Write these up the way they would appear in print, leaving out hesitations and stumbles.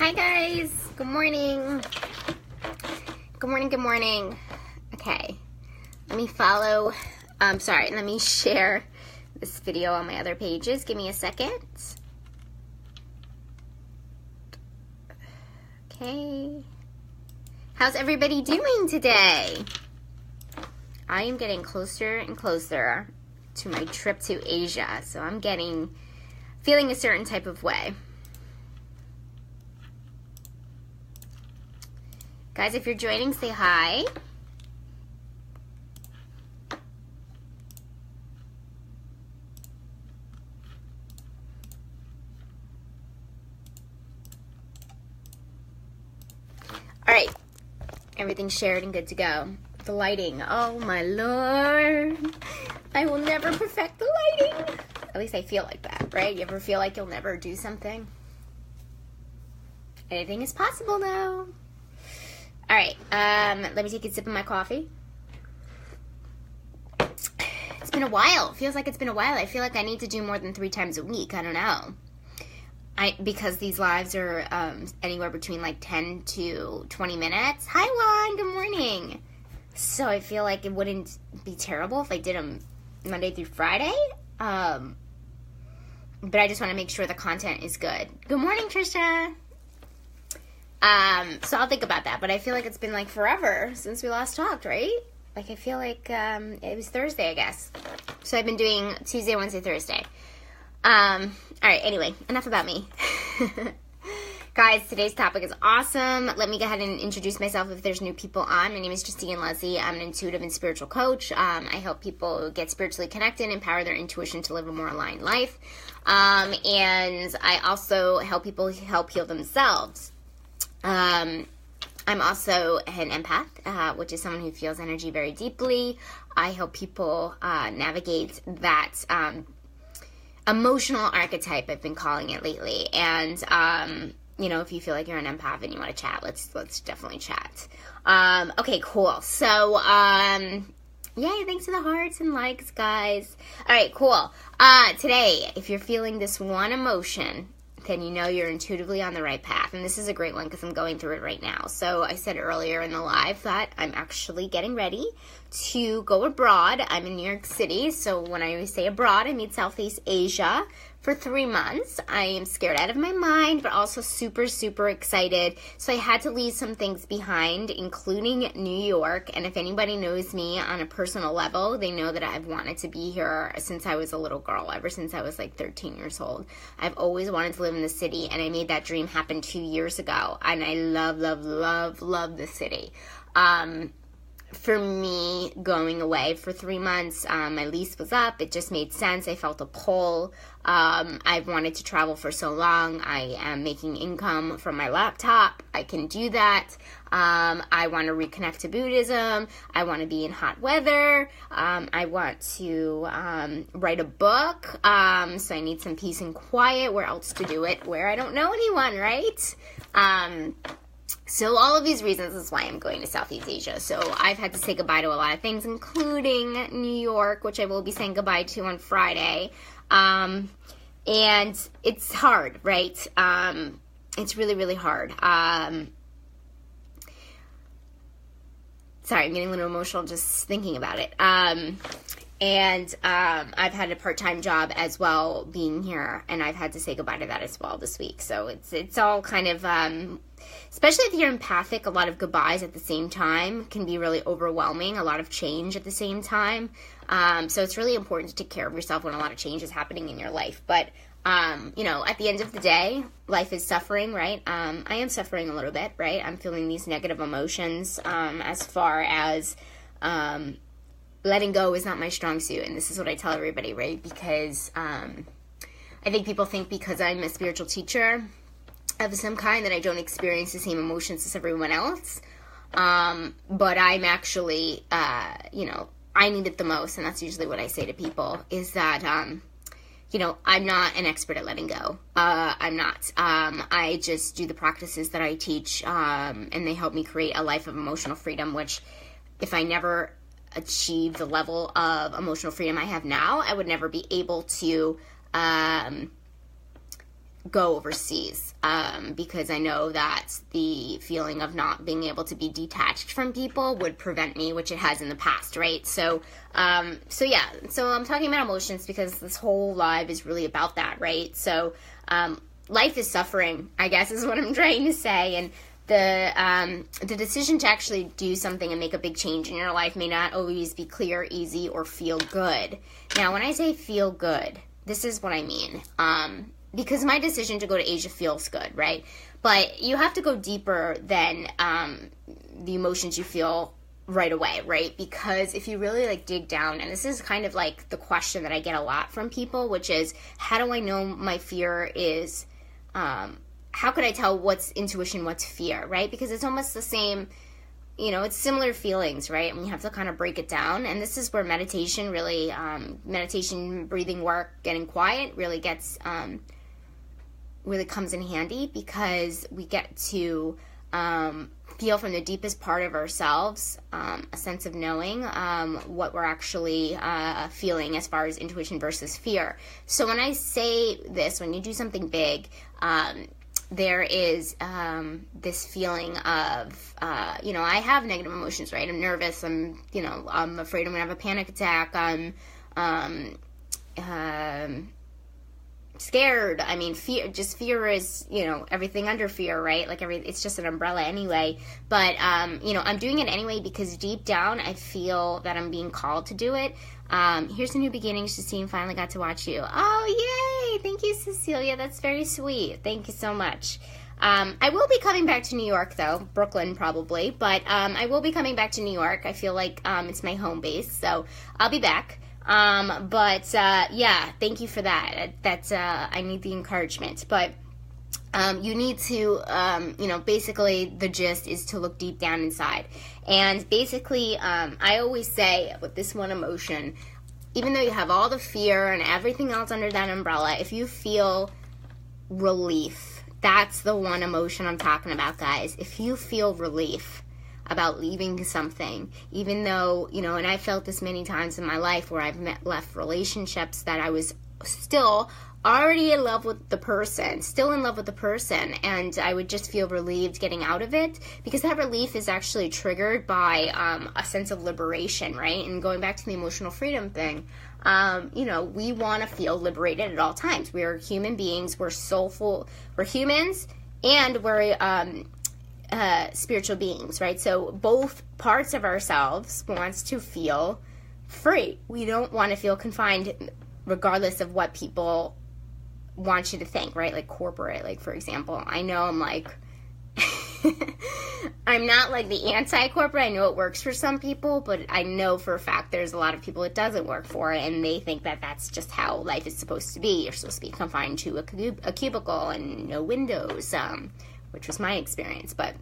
Hi guys, good morning. Good morning, good morning. Okay, let me share this video on my other pages. Give me a second. Okay. How's everybody doing today? I am getting closer and closer to my trip to Asia, so I'm feeling a certain type of way. Guys, if you're joining, say hi. All right, everything's shared and good to go. The lighting, oh my Lord. I will never perfect the lighting. At least I feel like that, right? You ever feel like you'll never do something? Anything is possible now. All right, let me take a sip of my coffee. It's been a while. It feels like it's been a while. I feel like I need to do more than 3 times a week. I don't know. Because these lives are anywhere between like 10 to 20 minutes. Hi, Juan. Good morning. So I feel like it wouldn't be terrible if I did them Monday through Friday. But I just want to make sure the content is good. Good morning, Trisha. So I'll think about that, but I feel like it's been like forever since we last talked, right? Like I feel like it was Thursday, I guess. So I've been doing Tuesday, Wednesday, Thursday. All right, anyway, enough about me. Guys, today's topic is awesome. Let me go ahead and introduce myself if there's new people on. My name is Justine Leslie. I'm an intuitive and spiritual coach. I help people get spiritually connected and empower their intuition to live a more aligned life. And I also help people heal themselves. I'm also an empath, which is someone who feels energy very deeply. I help people navigate that emotional archetype, I've been calling it lately. And, if you feel like you're an empath and you want to chat, let's definitely chat. Okay, cool. So, yay, thanks for the hearts and likes, guys. All right, cool. Today, if you're feeling this one emotion, then you know you're intuitively on the right path. And this is a great one because I'm going through it right now. So I said earlier in the live that I'm actually getting ready to go abroad. I'm in New York City. So when I say abroad, I mean Southeast Asia for 3 months. I am scared out of my mind, but also super, super excited. So I had to leave some things behind, including New York. And if anybody knows me on a personal level, they know that I've wanted to be here since I was a little girl, ever since I was like 13 years old. I've always wanted to live in the city, and I made that dream happen 2 years ago. And I love, love, love, love the city. For me, going away for 3 months, my lease was up. It just made sense. I felt a pull. I've wanted to travel for so long. I am making income from my laptop. I can do that. I want to reconnect to Buddhism. I want to be in hot weather. I want to write a book. So I need some peace and quiet. Where else to do it? Where I don't know anyone, right? So all of these reasons is why I'm going to Southeast Asia. So I've had to say goodbye to a lot of things, including New York, which I will be saying goodbye to on Friday. And it's hard, right? It's really, really hard. Sorry, I'm getting a little emotional just thinking about it. And I've had a part-time job as well being here, and I've had to say goodbye to that as well this week. So it's all kind of, especially if you're empathic, a lot of goodbyes at the same time can be really overwhelming, a lot of change at the same time. So it's really important to take care of yourself when a lot of change is happening in your life. But, at the end of the day, life is suffering, right? I am suffering a little bit, right? I'm feeling these negative emotions as far as letting go is not my strong suit, and this is what I tell everybody, right? Because I think people think because I'm a spiritual teacher of some kind that I don't experience the same emotions as everyone else. But I'm actually, I need it the most, and that's usually what I say to people, is that, I'm not an expert at letting go. I'm not. I just do the practices that I teach, and they help me create a life of emotional freedom, which if I never achieve the level of emotional freedom I have now, I would never be able to go overseas, because I know that the feeling of not being able to be detached from people would prevent me, which it has in the past, right? So I'm talking about emotions because this whole live is really about that, right? So life is suffering, I guess is what I'm trying to say, and the decision to actually do something and make a big change in your life may not always be clear, easy, or feel good. Now, when I say feel good, this is what I mean. Because my decision to go to Asia feels good, right? But you have to go deeper than the emotions you feel right away, right? Because if you really like dig down, and this is kind of like the question that I get a lot from people, which is, how do I know my fear is, how could I tell what's intuition, what's fear, right? Because it's almost the same, it's similar feelings, right? And you have to kind of break it down. And this is where meditation really, breathing work, getting quiet really gets, really comes in handy, because we get to feel from the deepest part of ourselves a sense of knowing what we're actually feeling as far as intuition versus fear. So when I say this, when you do something big, there is this feeling of, I have negative emotions, right? I'm nervous. I'm afraid I'm going to have a panic attack. I'm scared. I mean, fear is, everything under fear, right? Like it's just an umbrella anyway. But, I'm doing it anyway because deep down I feel that I'm being called to do it. Here's a new beginning. Justine finally got to watch you. Oh, yay! Thank you, Cecilia. That's very sweet. Thank you so much. I will be coming back to New York, though. Brooklyn, probably. But I will be coming back to New York. I feel like it's my home base, so I'll be back. Thank you for that. That's, I need the encouragement. But you need to, basically the gist is to look deep down inside. And basically, I always say with this one emotion, even though you have all the fear and everything else under that umbrella, if you feel relief, that's the one emotion I'm talking about, guys. If you feel relief about leaving something, even though, and I felt this many times in my life where I've left relationships that I was still already in love with the person, and I would just feel relieved getting out of it, because that relief is actually triggered by a sense of liberation, right? And going back to the emotional freedom thing, we want to feel liberated at all times. We are human beings, we're soulful, we're humans, and we're spiritual beings, right? So both parts of ourselves wants to feel free. We don't want to feel confined regardless of what people want you to think, right? Like corporate, like for example, I know I'm like I'm not like the anti-corporate. I know it works for some people, but I know for a fact there's a lot of people it doesn't work for, and they think that that's just how life is supposed to be. You're supposed to be confined to a cubicle and no windows, which was my experience. But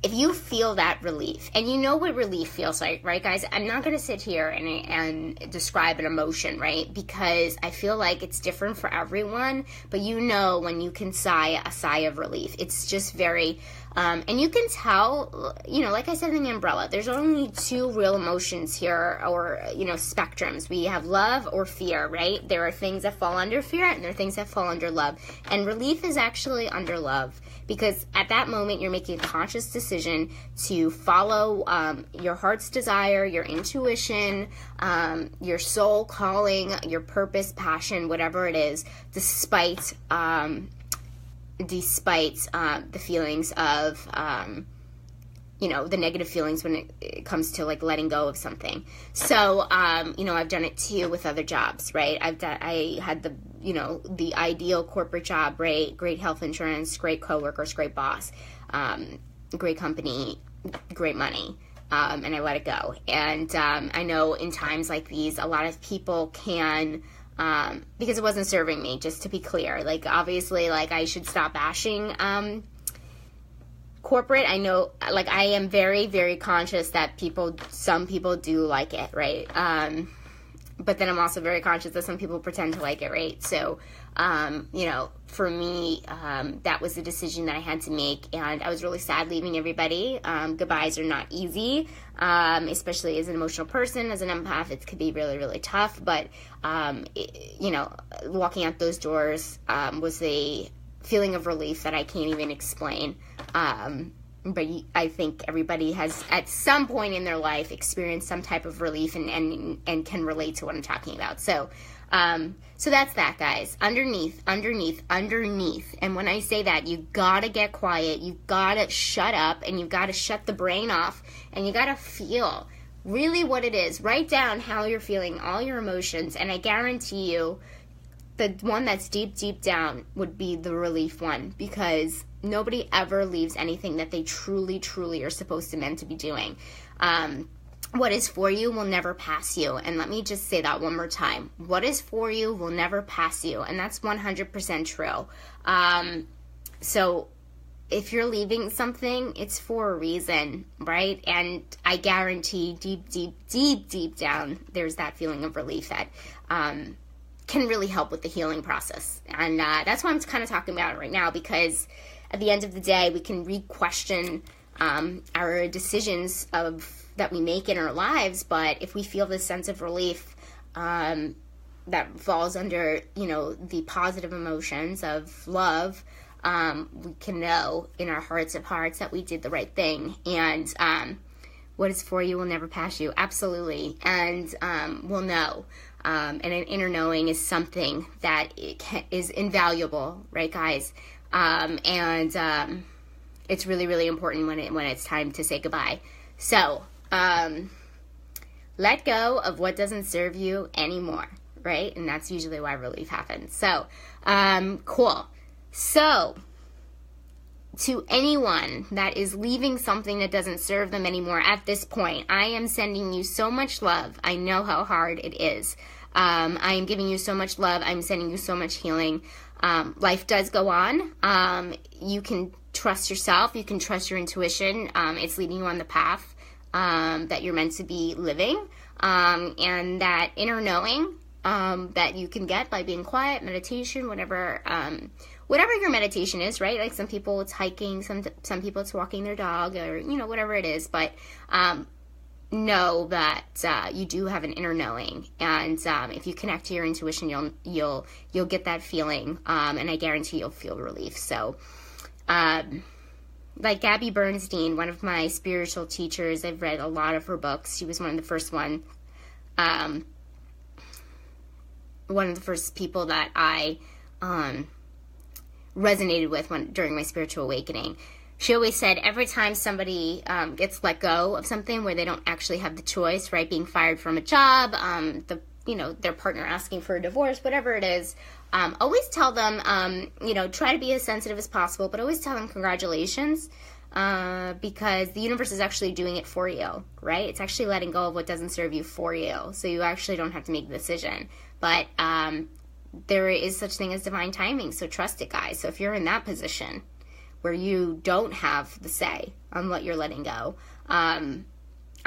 if you feel that relief, and you know what relief feels like, right, guys? I'm not going to sit here and describe an emotion, right? Because I feel like it's different for everyone, but when you can sigh a sigh of relief. It's just very, and you can tell, like I said in the umbrella, there's only two real emotions here, or, spectrums. We have love or fear, right? There are things that fall under fear, and there are things that fall under love. And relief is actually under love, because at that moment you're making a conscious decision to follow your heart's desire, your intuition, your soul calling, your purpose, passion, whatever it is, despite the feelings of the negative feelings when it comes to like letting go of something. So I've done it too with other jobs, right? I had the ideal corporate job, right? Great health insurance, great coworkers, great boss, great company, great money, and I let it go. And I know in times like these, a lot of people can, because it wasn't serving me, just to be clear. Like, obviously, like, I should stop bashing corporate. I know, like, I am very, very conscious that some people do like it, right? But then I'm also very conscious that some people pretend to like it, right? So, You know, for me, that was a decision that I had to make, and I was really sad leaving everybody. Goodbyes are not easy, especially as an emotional person, as an empath. It could be really, really tough, but, you know, walking out those doors was a feeling of relief that I can't even explain. But I think everybody has, at some point in their life, experienced some type of relief and can relate to what I'm talking about. So that's that, guys. Underneath. And when I say that, you gotta get quiet. You gotta shut up, and you gotta shut the brain off, and you gotta feel really what it is. Write down how you're feeling, all your emotions, and I guarantee you, the one that's deep, deep down would be the relief one, because nobody ever leaves anything that they truly, truly are supposed to meant to be doing. What is for you will never pass you. And let me just say that one more time. What is for you will never pass you. And that's 100% true. So if you're leaving something, it's for a reason, right? And I guarantee deep, deep, deep, deep down, there's that feeling of relief that can really help with the healing process. And that's why I'm kind of talking about it right now, because at the end of the day, we can re-question our decisions that we make in our lives. But if we feel this sense of relief that falls under, you know, the positive emotions of love, we can know in our hearts of hearts that we did the right thing. And what is for you will never pass you. Absolutely. And we'll know. And an inner knowing is something that is invaluable, right, guys? And it's really, really important when it's time to say goodbye. So, let go of what doesn't serve you anymore, right? And that's usually why relief happens. So, cool. So, to anyone that is leaving something that doesn't serve them anymore at this point, I am sending you so much love. I know how hard it is. I am giving you so much love. I'm sending you so much healing. Life does go on. You can trust yourself. You can trust your intuition. It's leading you on the path that you're meant to be living. And that inner knowing that you can get by being quiet, meditation, whatever your meditation is, right? Like some people it's hiking, some people it's walking their dog, or, you know, whatever it is. But know that you do have an inner knowing, and if you connect to your intuition, you'll get that feeling, and I guarantee you'll feel relief. So, like Gabby Bernstein, one of my spiritual teachers, I've read a lot of her books. She was one of the first people that I resonated with during my spiritual awakening. She always said every time somebody gets let go of something where they don't actually have the choice, right? Being fired from a job, their partner asking for a divorce, whatever it is, always tell them, try to be as sensitive as possible, but always tell them congratulations, because the universe is actually doing it for you, right? It's actually letting go of what doesn't serve you for you, so you actually don't have to make the decision. But there is such thing as divine timing, so trust it, guys. So if you're in that position where you don't have the say on what you're letting go, I'm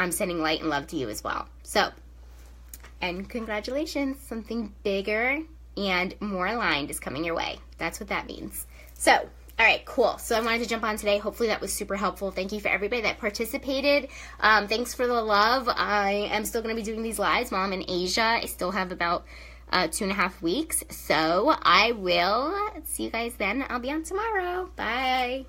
sending light and love to you as well. So, and congratulations, something bigger and more aligned is coming your way. That's what that means. So, all right, cool. So I wanted to jump on today. Hopefully that was super helpful. Thank you for everybody that participated. Thanks for the love. I am still going to be doing these lives while I'm in Asia. I still have about 2.5 weeks. So I will see you guys then. I'll be on tomorrow. Bye.